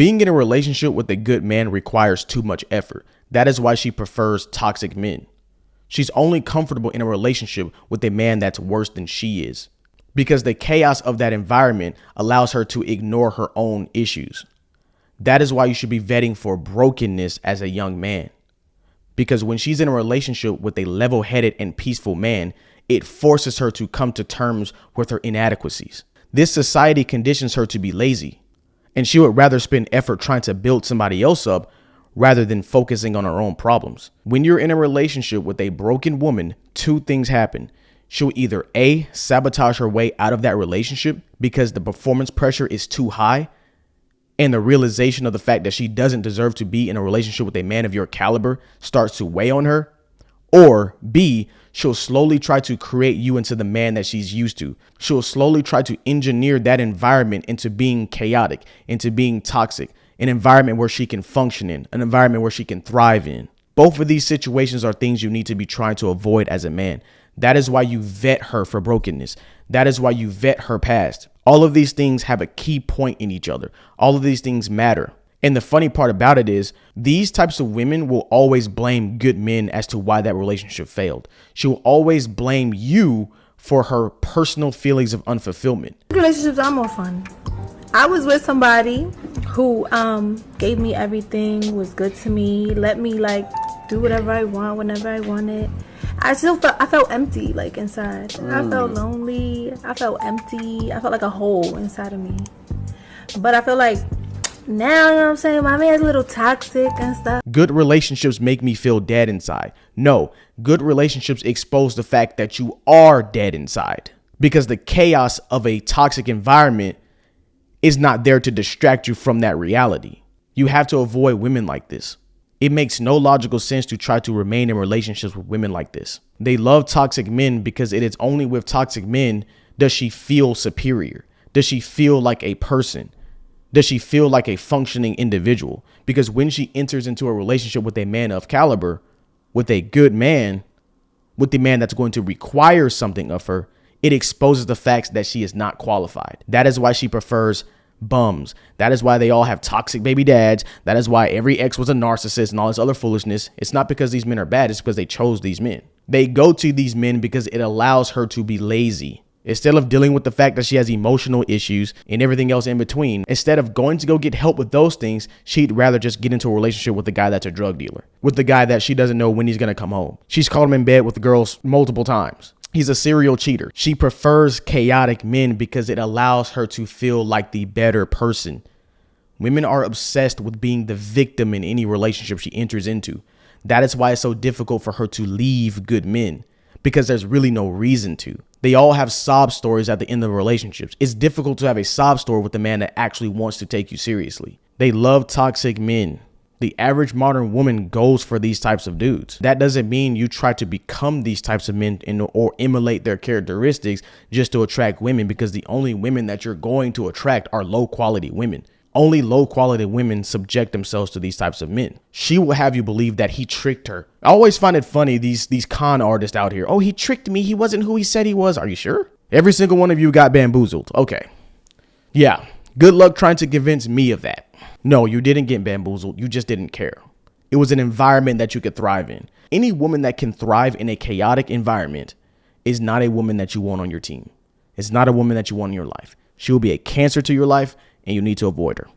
Being in a relationship with a good man requires too much effort. That is why she prefers toxic men. She's only comfortable in a relationship with a man that's worse than she is, because the chaos of that environment allows her to ignore her own issues. That is why you should be vetting for brokenness as a young man, because when she's in a relationship with a level-headed and peaceful man, it forces her to come to terms with her inadequacies. This society conditions her to be lazy, and she would rather spend effort trying to build somebody else up rather than focusing on her own problems. When you're in a relationship with a broken woman, two things happen. She'll either A, sabotage her way out of that relationship because the performance pressure is too high, and the realization of the fact that she doesn't deserve to be in a relationship with a man of your caliber starts to weigh on her. Or B, she'll slowly try to create you into the man that she's used to. She'll slowly try to engineer that environment into being chaotic, into being toxic, an environment where she can function in, an environment where she can thrive in. Both of these situations are things you need to be trying to avoid as a man. That is why you vet her for brokenness. That is why you vet her past. All of these things have a key point in each other. All of these things matter. And the funny part about it is these types of women will always blame good men as to why that relationship failed. She will always blame you for her personal feelings of unfulfillment. Relationships are more fun. I was with somebody who gave me everything, was good to me, let me do whatever I want whenever I wanted. I felt empty inside. I felt lonely. I felt empty. I felt like a hole inside of me. But I feel like now, you know what I'm saying, my man's a little toxic and stuff. Good relationships make me feel dead inside. No, good relationships expose the fact that you are dead inside, because the chaos of a toxic environment is not there to distract you from that reality. You have to avoid women like this. It makes no logical sense to try to remain in relationships with women like this. They love toxic men because it is only with toxic men does she feel superior. Does she feel like a person? Does she feel like a functioning individual? Because when she enters into a relationship with a man of caliber, with a good man, with the man that's going to require something of her, it exposes the facts that she is not qualified. That is why she prefers bums. That is why they all have toxic baby dads. That is why every ex was a narcissist and all this other foolishness. It's not because these men are bad. It's because they chose these men. They go to these men because it allows her to be lazy. Instead of dealing with the fact that she has emotional issues and everything else in between, instead of going to go get help with those things, she'd rather just get into a relationship with the guy that's a drug dealer, with the guy that she doesn't know when he's going to come home. She's caught him in bed with the girls multiple times. He's a serial cheater. She prefers chaotic men because it allows her to feel like the better person. Women are obsessed with being the victim in any relationship she enters into. That is why it's so difficult for her to leave good men, because there's really no reason to. They all have sob stories at the end of relationships. It's difficult to have a sob story with a man that actually wants to take you seriously. They love toxic men. The average modern woman goes for these types of dudes. That doesn't mean you try to become these types of men or emulate their characteristics just to attract women, because the only women that you're going to attract are low quality women. Only low quality women subject themselves to these types of men. She will have you believe that he tricked her. I always find it funny, these con artists out here. Oh, he tricked me. He wasn't who he said he was. Are you sure? Every single one of you got bamboozled. Okay. Yeah. Good luck trying to convince me of that. No, you didn't get bamboozled. You just didn't care. It was an environment that you could thrive in. Any woman that can thrive in a chaotic environment is not a woman that you want on your team. It's not a woman that you want in your life. She will be a cancer to your life, and you need to avoid her.